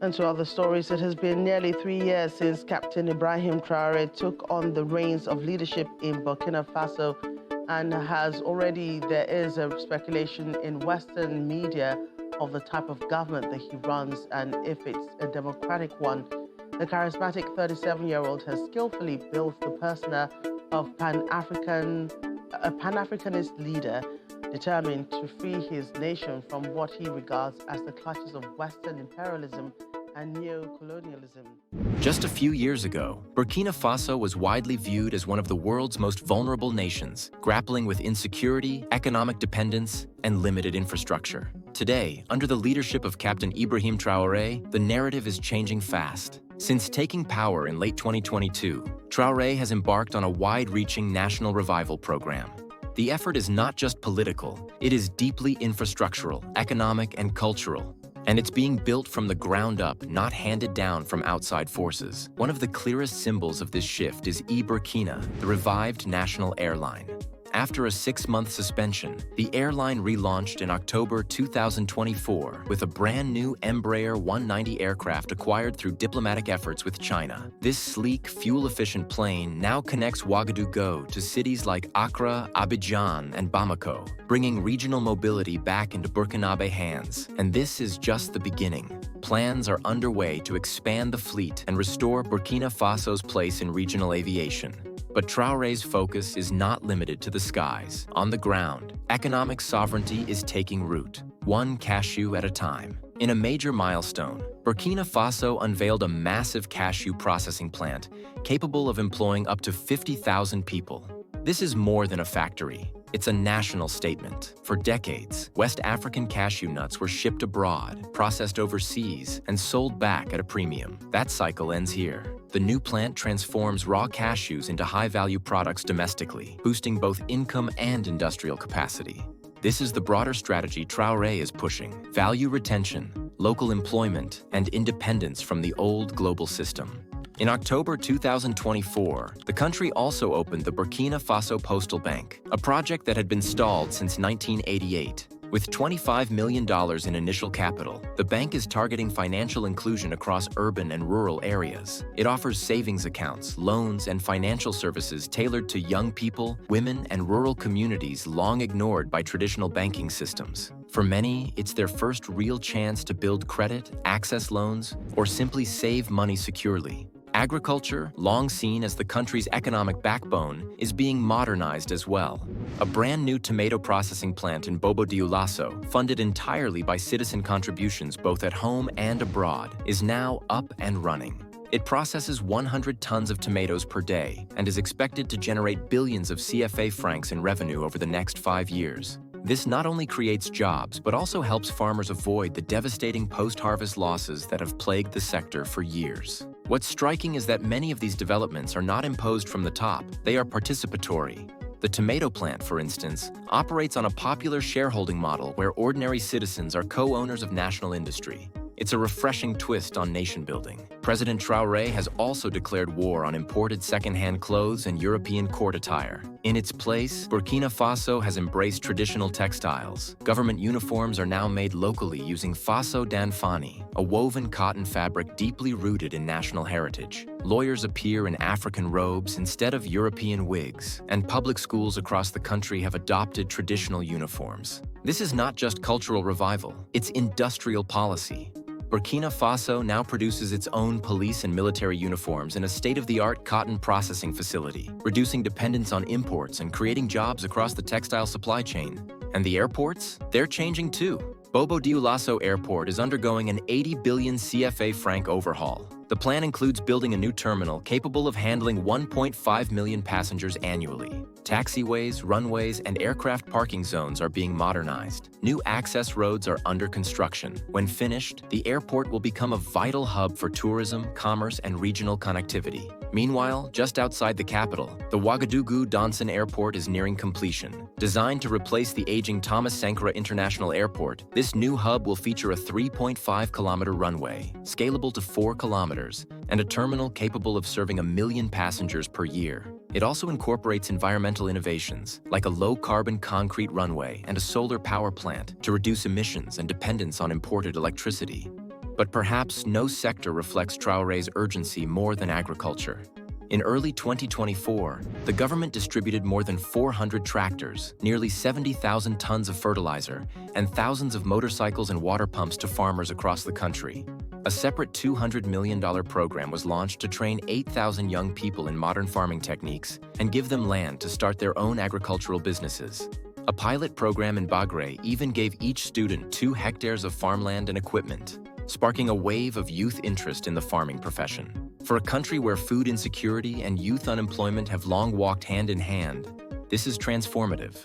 And to other stories, it has been nearly 3 years since Captain Ibrahim Traoré took on the reins of leadership in Burkina Faso, and there is a speculation in Western media of the type of government that he runs and if it's a democratic one. The charismatic 37-year-old has skillfully built the persona of a Pan-Africanist leader determined to free his nation from what he regards as the clutches of Western imperialism and neo-colonialism. Just a few years ago, Burkina Faso was widely viewed as one of the world's most vulnerable nations, grappling with insecurity, economic dependence, and limited infrastructure. Today, under the leadership of Captain Ibrahim Traoré, the narrative is changing fast. Since taking power in late 2022, Traoré has embarked on a wide-reaching national revival program. The effort is not just political, it is deeply infrastructural, economic, and cultural. And it's being built from the ground up, not handed down from outside forces. One of the clearest symbols of this shift is Burkina, the revived national airline. After a 6-month suspension, the airline relaunched in October 2024 with a brand new Embraer 190 aircraft acquired through diplomatic efforts with China. This sleek, fuel-efficient plane now connects Ouagadougou to cities like Accra, Abidjan, and Bamako, bringing regional mobility back into Burkinabé hands. And this is just the beginning. Plans are underway to expand the fleet and restore Burkina Faso's place in regional aviation. But Traoré's focus is not limited to the skies. On the ground, economic sovereignty is taking root, one cashew at a time. In a major milestone, Burkina Faso unveiled a massive cashew processing plant capable of employing up to 50,000 people. This is more than a factory. It's a national statement. For decades, West African cashew nuts were shipped abroad, processed overseas, and sold back at a premium. That cycle ends here. The new plant transforms raw cashews into high-value products domestically, boosting both income and industrial capacity. This is the broader strategy Traoré is pushing: value retention, local employment, and independence from the old global system. In October 2024, the country also opened the Burkina Faso Postal Bank, a project that had been stalled since 1988. With $25 million in initial capital, the bank is targeting financial inclusion across urban and rural areas. It offers savings accounts, loans, and financial services tailored to young people, women, and rural communities long ignored by traditional banking systems. For many, it's their first real chance to build credit, access loans, or simply save money securely. Agriculture, long seen as the country's economic backbone, is being modernized as well. A brand new tomato processing plant in Bobo-Dioulasso, funded entirely by citizen contributions both at home and abroad, is now up and running. It processes 100 tons of tomatoes per day and is expected to generate billions of CFA francs in revenue over the next 5 years. This not only creates jobs, but also helps farmers avoid the devastating post-harvest losses that have plagued the sector for years. What's striking is that many of these developments are not imposed from the top, they are participatory. The tomato plant, for instance, operates on a popular shareholding model where ordinary citizens are co-owners of national industry. It's a refreshing twist on nation-building. President Traoré has also declared war on imported second-hand clothes and European court attire. In its place, Burkina Faso has embraced traditional textiles. Government uniforms are now made locally using Faso Danfani, a woven cotton fabric deeply rooted in national heritage. Lawyers appear in African robes instead of European wigs, and public schools across the country have adopted traditional uniforms. This is not just cultural revival, it's industrial policy. Burkina Faso now produces its own police and military uniforms in a state-of-the-art cotton processing facility, reducing dependence on imports and creating jobs across the textile supply chain. And the airports? They're changing too. Bobo-Dioulasso Airport is undergoing an 80 billion CFA franc overhaul. The plan includes building a new terminal capable of handling 1.5 million passengers annually. Taxiways, runways, and aircraft parking zones are being modernized. New access roads are under construction. When finished, the airport will become a vital hub for tourism, commerce, and regional connectivity. Meanwhile, just outside the capital, the Ouagadougou-Donson Airport is nearing completion. Designed to replace the aging Thomas Sankara International Airport, this new hub will feature a 3.5-kilometer runway, scalable to 4 kilometers, and a terminal capable of serving 1 million passengers per year. It also incorporates environmental innovations, like a low-carbon concrete runway and a solar power plant to reduce emissions and dependence on imported electricity. But perhaps no sector reflects Traoré's urgency more than agriculture. In early 2024, the government distributed more than 400 tractors, nearly 70,000 tons of fertilizer, and thousands of motorcycles and water pumps to farmers across the country. A separate $200 million program was launched to train 8,000 young people in modern farming techniques and give them land to start their own agricultural businesses. A pilot program in Bagre even gave each student 2 hectares of farmland and equipment, sparking a wave of youth interest in the farming profession. For a country where food insecurity and youth unemployment have long walked hand in hand, this is transformative.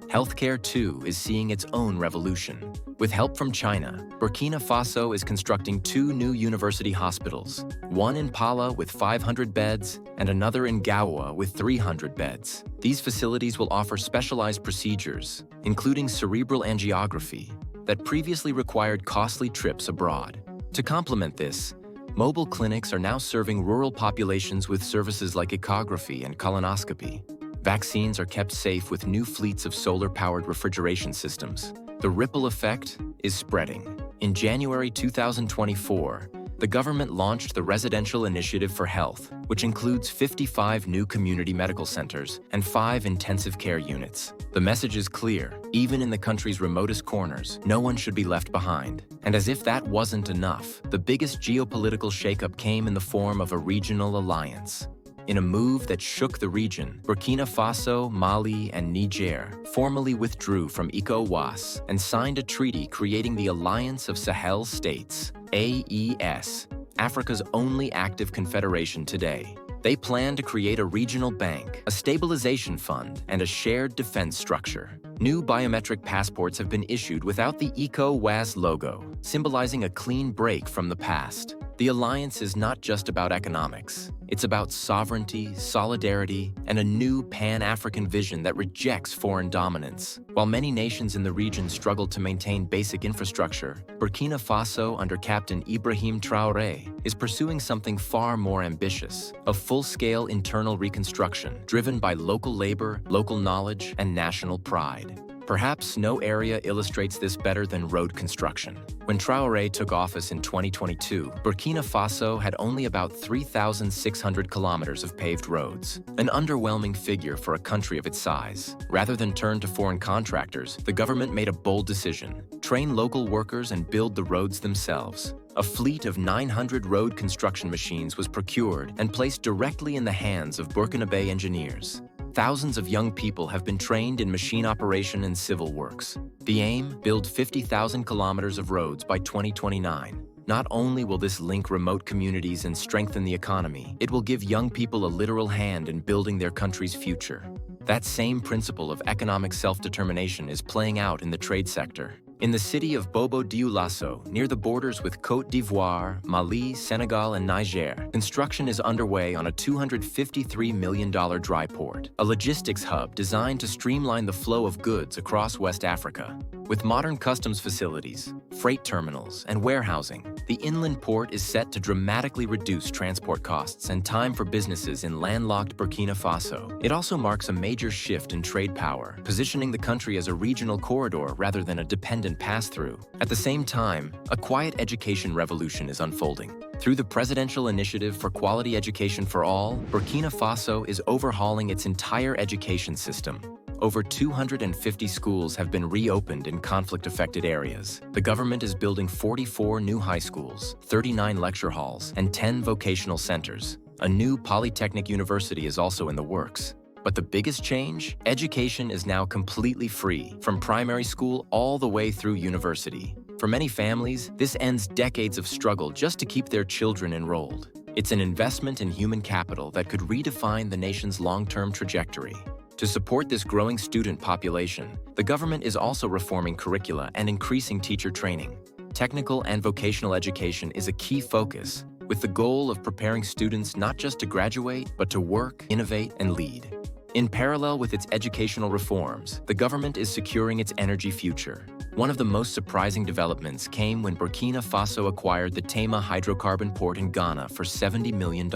Healthcare, too, is seeing its own revolution. With help from China, Burkina Faso is constructing 2 new university hospitals, one in Pala with 500 beds and another in Gaoua with 300 beds. These facilities will offer specialized procedures, including cerebral angiography, that previously required costly trips abroad. To complement this, mobile clinics are now serving rural populations with services like echography and colonoscopy. Vaccines are kept safe with new fleets of solar-powered refrigeration systems. The ripple effect is spreading. In January 2024, the government launched the Residential Initiative for Health, which includes 55 new community medical centers and 5 intensive care units. The message is clear: even in the country's remotest corners, no one should be left behind. And as if that wasn't enough, the biggest geopolitical shakeup came in the form of a regional alliance. In a move that shook the region, Burkina Faso, Mali, and Niger formally withdrew from ECOWAS and signed a treaty creating the Alliance of Sahel States, AES, Africa's only active confederation today. They plan to create a regional bank, a stabilization fund, and a shared defense structure. New biometric passports have been issued without the ECOWAS logo, symbolizing a clean break from the past. The alliance is not just about economics. It's about sovereignty, solidarity, and a new Pan-African vision that rejects foreign dominance. While many nations in the region struggle to maintain basic infrastructure, Burkina Faso, under Captain Ibrahim Traoré, is pursuing something far more ambitious: a full-scale internal reconstruction driven by local labor, local knowledge, and national pride. Perhaps no area illustrates this better than road construction. When Traoré took office in 2022, Burkina Faso had only about 3,600 kilometers of paved roads, an underwhelming figure for a country of its size. Rather than turn to foreign contractors, the government made a bold decision: train local workers and build the roads themselves. A fleet of 900 road construction machines was procured and placed directly in the hands of Burkinabé engineers. Thousands of young people have been trained in machine operation and civil works. The aim: build 50,000 kilometers of roads by 2029. Not only will this link remote communities and strengthen the economy, it will give young people a literal hand in building their country's future. That same principle of economic self-determination is playing out in the trade sector. In the city of Bobo Dioulasso, near the borders with Côte d'Ivoire, Mali, Senegal, and Niger, construction is underway on a $253 million dry port, a logistics hub designed to streamline the flow of goods across West Africa. With modern customs facilities, freight terminals, and warehousing, the inland port is set to dramatically reduce transport costs and time for businesses in landlocked Burkina Faso. It also marks a major shift in trade power, positioning the country as a regional corridor rather than a dependent pass-through. At the same time, a quiet education revolution is unfolding. Through the Presidential Initiative for Quality Education for All, Burkina Faso is overhauling its entire education system. Over 250 schools have been reopened in conflict-affected areas. The government is building 44 new high schools, 39 lecture halls, and 10 vocational centers. A new polytechnic university is also in the works. But the biggest change? Education is now completely free, from primary school all the way through university. For many families, this ends decades of struggle just to keep their children enrolled. It's an investment in human capital that could redefine the nation's long-term trajectory. To support this growing student population, the government is also reforming curricula and increasing teacher training. Technical and vocational education is a key focus, with the goal of preparing students not just to graduate, but to work, innovate, and lead. In parallel with its educational reforms, the government is securing its energy future. One of the most surprising developments came when Burkina Faso acquired the Tema hydrocarbon port in Ghana for $70 million.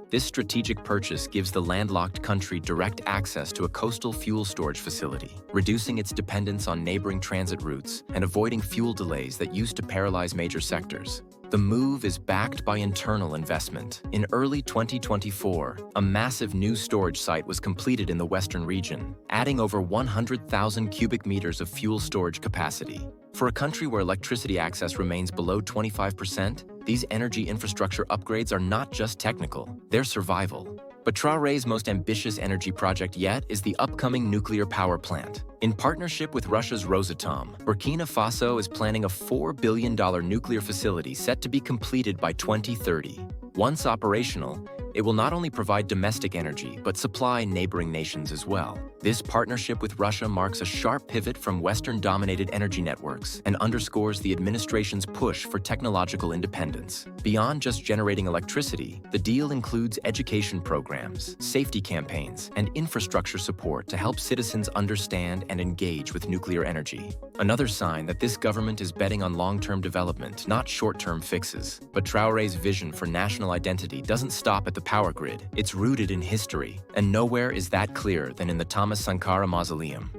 This strategic purchase gives the landlocked country direct access to a coastal fuel storage facility, reducing its dependence on neighboring transit routes and avoiding fuel delays that used to paralyze major sectors. The move is backed by internal investment. In early 2024, a massive new storage site was completed in the western region, adding over 100,000 cubic meters of fuel storage capacity. For a country where electricity access remains below 25%, these energy infrastructure upgrades are not just technical, they're survival. But Traoré's most ambitious energy project yet is the upcoming nuclear power plant. In partnership with Russia's Rosatom, Burkina Faso is planning a $4 billion nuclear facility set to be completed by 2030. Once operational, it will not only provide domestic energy, but supply neighboring nations as well. This partnership with Russia marks a sharp pivot from Western-dominated energy networks and underscores the administration's push for technological independence. Beyond just generating electricity, the deal includes education programs, safety campaigns, and infrastructure support to help citizens understand and engage with nuclear energy. Another sign that this government is betting on long-term development, not short-term fixes. But Traoré's vision for national identity doesn't stop at the power grid. It's rooted in history, and nowhere is that clearer than in the Thomas Sankara Mausoleum.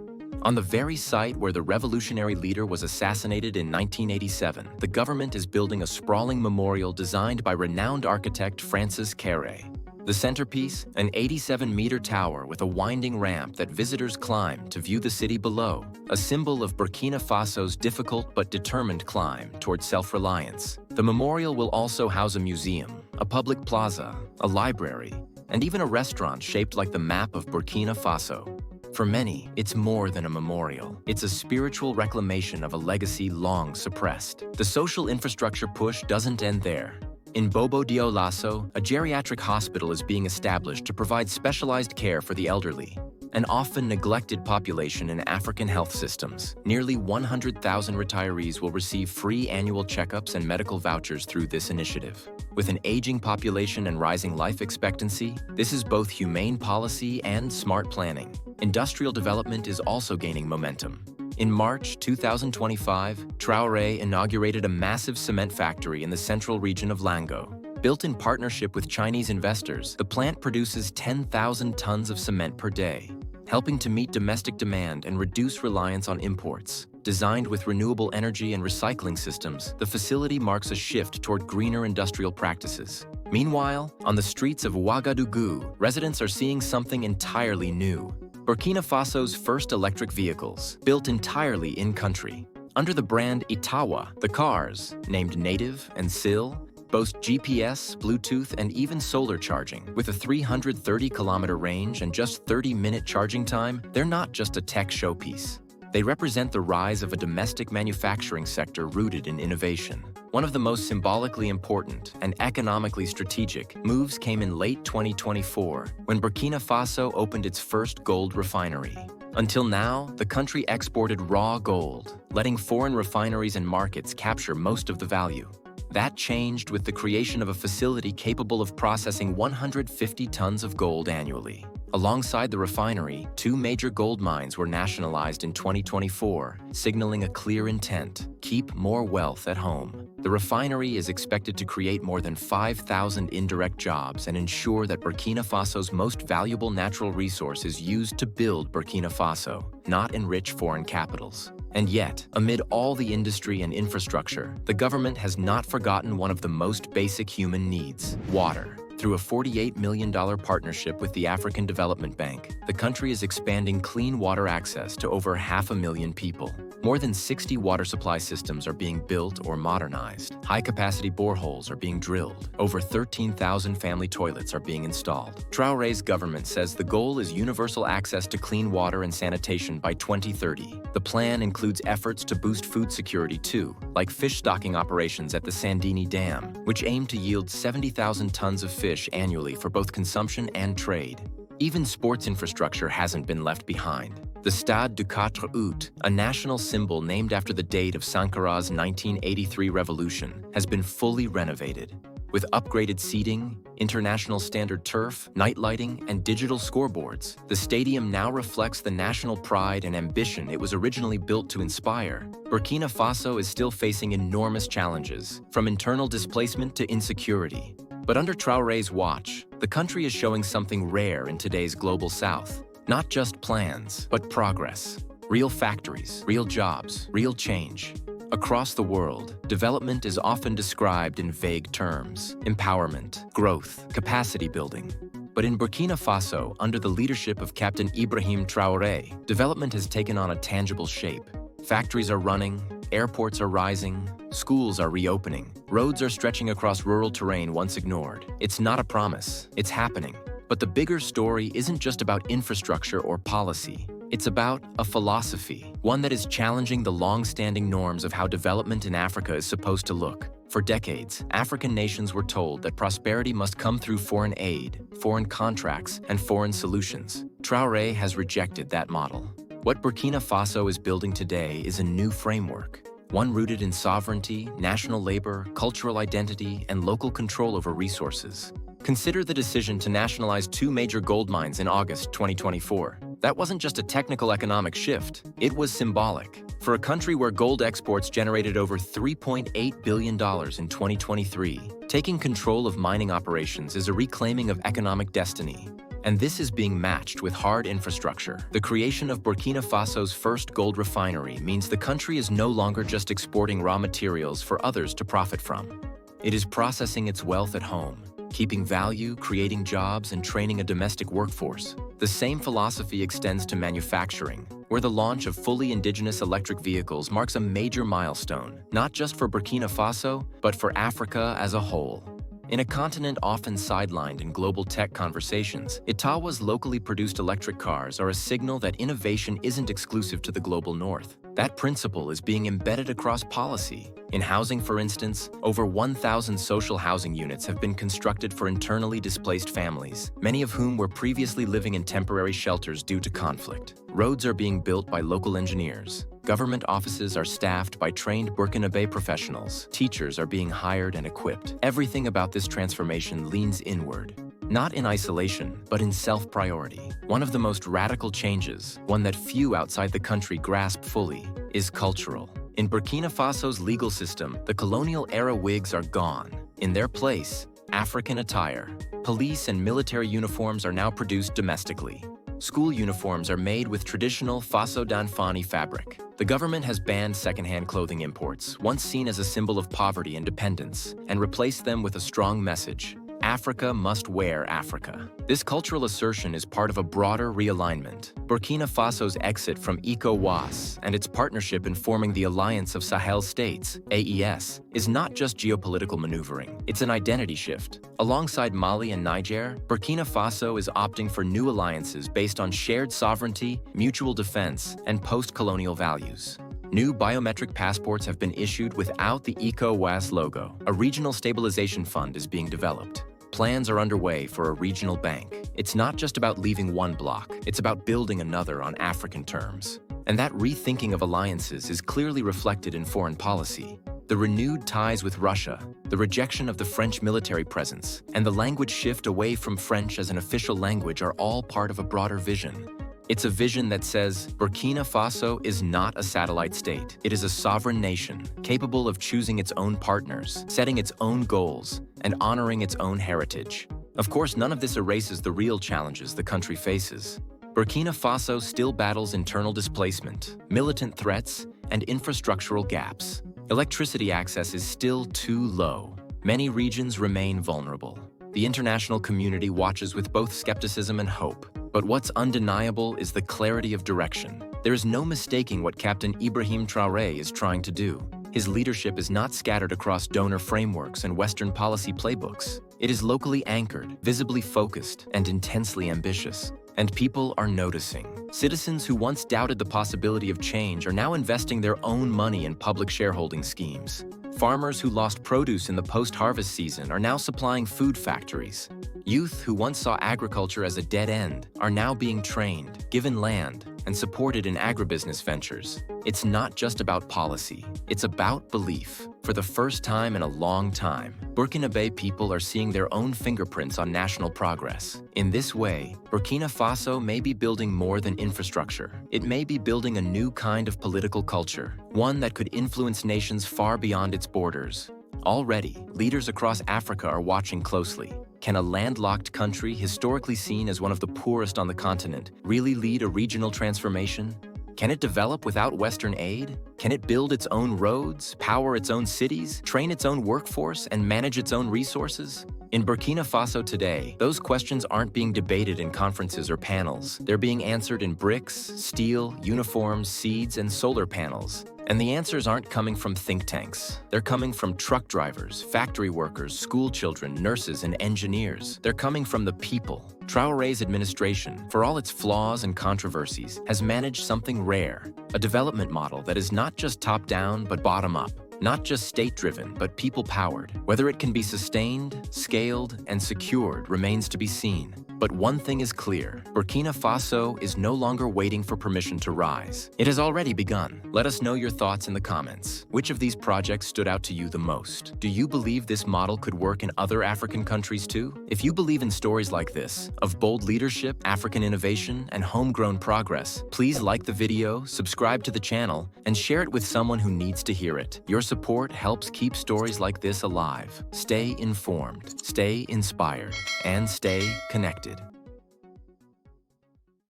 On the very site where the revolutionary leader was assassinated in 1987, the government is building a sprawling memorial designed by renowned architect Francis Carré. The centerpiece, an 87-meter tower with a winding ramp that visitors climb to view the city below, a symbol of Burkina Faso's difficult but determined climb toward self-reliance. The memorial will also house a museum, a public plaza, a library, and even a restaurant shaped like the map of Burkina Faso. For many, it's more than a memorial. It's a spiritual reclamation of a legacy long suppressed. The social infrastructure push doesn't end there. In Bobo Dioulasso, a geriatric hospital is being established to provide specialized care for the elderly, an often neglected population in African health systems. Nearly 100,000 retirees will receive free annual checkups and medical vouchers through this initiative. With an aging population and rising life expectancy, this is both humane policy and smart planning. Industrial development is also gaining momentum. In March 2025, Traoré inaugurated a massive cement factory in the central region of Lango. Built in partnership with Chinese investors, the plant produces 10,000 tons of cement per day, helping to meet domestic demand and reduce reliance on imports. Designed with renewable energy and recycling systems, the facility marks a shift toward greener industrial practices. Meanwhile, on the streets of Ouagadougou, residents are seeing something entirely new. Burkina Faso's first electric vehicles, built entirely in-country. Under the brand Itawa, the cars, named Native and Sil, boast GPS, Bluetooth, and even solar charging. With a 330-kilometer range and just 30-minute charging time, they're not just a tech showpiece. They represent the rise of a domestic manufacturing sector rooted in innovation. One of the most symbolically important and economically strategic moves came in late 2024 when Burkina Faso opened its first gold refinery. Until now, the country exported raw gold, letting foreign refineries and markets capture most of the value. That changed with the creation of a facility capable of processing 150 tons of gold annually. Alongside the refinery, 2 major gold mines were nationalized in 2024, signaling a clear intent: keep more wealth at home. The refinery is expected to create more than 5,000 indirect jobs and ensure that Burkina Faso's most valuable natural resource is used to build Burkina Faso, not enrich foreign capitals. And yet, amid all the industry and infrastructure, the government has not forgotten one of the most basic human needs: water. Through a $48 million partnership with the African Development Bank, the country is expanding clean water access to over 500,000 people. More than 60 water supply systems are being built or modernized. High-capacity boreholes are being drilled. Over 13,000 family toilets are being installed. Traoré's government says the goal is universal access to clean water and sanitation by 2030. The plan includes efforts to boost food security too, like fish stocking operations at the Sandini Dam, which aim to yield 70,000 tons of fish annually for both consumption and trade. Even sports infrastructure hasn't been left behind. The Stade du 4 Août, a national symbol named after the date of Sankara's 1983 revolution, has been fully renovated. With upgraded seating, international standard turf, night lighting, and digital scoreboards, the stadium now reflects the national pride and ambition it was originally built to inspire. Burkina Faso is still facing enormous challenges, from internal displacement to insecurity. But under Traoré's watch, the country is showing something rare in today's global south. Not just plans, but progress. Real factories, real jobs, real change. Across the world, development is often described in vague terms: empowerment, growth, capacity building. But in Burkina Faso, under the leadership of Captain Ibrahim Traoré, development has taken on a tangible shape. Factories are running, airports are rising, schools are reopening, roads are stretching across rural terrain once ignored. It's not a promise, it's happening. But the bigger story isn't just about infrastructure or policy. It's about a philosophy, one that is challenging the long-standing norms of how development in Africa is supposed to look. For decades, African nations were told that prosperity must come through foreign aid, foreign contracts, and foreign solutions. Traoré has rejected that model. What Burkina Faso is building today is a new framework, one rooted in sovereignty, national labor, cultural identity, and local control over resources. Consider the decision to nationalize 2 major gold mines in August 2024. That wasn't just a technical economic shift, it was symbolic. For a country where gold exports generated over $3.8 billion in 2023, taking control of mining operations is a reclaiming of economic destiny. And this is being matched with hard infrastructure. The creation of Burkina Faso's first gold refinery means the country is no longer just exporting raw materials for others to profit from. It is processing its wealth at home, keeping value, creating jobs, and training a domestic workforce. The same philosophy extends to manufacturing, where the launch of fully indigenous electric vehicles marks a major milestone, not just for Burkina Faso, but for Africa as a whole. In a continent often sidelined in global tech conversations, Itawa's locally produced electric cars are a signal that innovation isn't exclusive to the global north. That principle is being embedded across policy. In housing, for instance, over 1,000 social housing units have been constructed for internally displaced families, many of whom were previously living in temporary shelters due to conflict. Roads are being built by local engineers. Government offices are staffed by trained Burkinabé professionals. Teachers are being hired and equipped. Everything about this transformation leans inward. Not in isolation, but in self-priority. One of the most radical changes, one that few outside the country grasp fully, is cultural. In Burkina Faso's legal system, the colonial-era wigs are gone. In their place, African attire. Police and military uniforms are now produced domestically. School uniforms are made with traditional Faso d'Anfani fabric. The government has banned secondhand clothing imports, once seen as a symbol of poverty and dependence, and replaced them with a strong message: Africa must wear Africa. This cultural assertion is part of a broader realignment. Burkina Faso's exit from ECOWAS and its partnership in forming the Alliance of Sahel States, AES, is not just geopolitical maneuvering, it's an identity shift. Alongside Mali and Niger, Burkina Faso is opting for new alliances based on shared sovereignty, mutual defense, and post-colonial values. New biometric passports have been issued without the ECOWAS logo. A regional stabilization fund is being developed. Plans are underway for a regional bank. It's not just about leaving one bloc, it's about building another on African terms. And that rethinking of alliances is clearly reflected in foreign policy. The renewed ties with Russia, the rejection of the French military presence, and the language shift away from French as an official language are all part of a broader vision. It's a vision that says Burkina Faso is not a satellite state. It is a sovereign nation, capable of choosing its own partners, setting its own goals, and honoring its own heritage. Of course, none of this erases the real challenges the country faces. Burkina Faso still battles internal displacement, militant threats, and infrastructural gaps. Electricity access is still too low. Many regions remain vulnerable. The international community watches with both skepticism and hope. But what's undeniable is the clarity of direction. There is no mistaking what Captain Ibrahim Traoré is trying to do. His leadership is not scattered across donor frameworks and Western policy playbooks. It is locally anchored, visibly focused, and intensely ambitious. And people are noticing. Citizens who once doubted the possibility of change are now investing their own money in public shareholding schemes. Farmers who lost produce in the post-harvest season are now supplying food factories. Youth who once saw agriculture as a dead end are now being trained, given land, and supported in agribusiness ventures. It's not just about policy, it's about belief. For the first time in a long time, Burkinabé people are seeing their own fingerprints on national progress. In this way, Burkina Faso may be building more than infrastructure. It may be building a new kind of political culture, one that could influence nations far beyond its borders. Already, leaders across Africa are watching closely. Can a landlocked country, historically seen as one of the poorest on the continent, really lead a regional transformation? Can it develop without Western aid? Can it build its own roads, power its own cities, train its own workforce, and manage its own resources? In Burkina Faso today, those questions aren't being debated in conferences or panels. They're being answered in bricks, steel, uniforms, seeds, and solar panels. And the answers aren't coming from think tanks. They're coming from truck drivers, factory workers, school children, nurses, and engineers. They're coming from the people. Traoré's administration, for all its flaws and controversies, has managed something rare, a development model that is not just top-down but bottom-up. Not just state-driven, but people-powered. Whether it can be sustained, scaled, and secured remains to be seen. But one thing is clear: Burkina Faso is no longer waiting for permission to rise. It has already begun. Let us know your thoughts in the comments. Which of these projects stood out to you the most? Do you believe this model could work in other African countries too? If you believe in stories like this, of bold leadership, African innovation, and homegrown progress, please like the video, subscribe to the channel, and share it with someone who needs to hear it. Your support helps keep stories like this alive. Stay informed, stay inspired, and stay connected.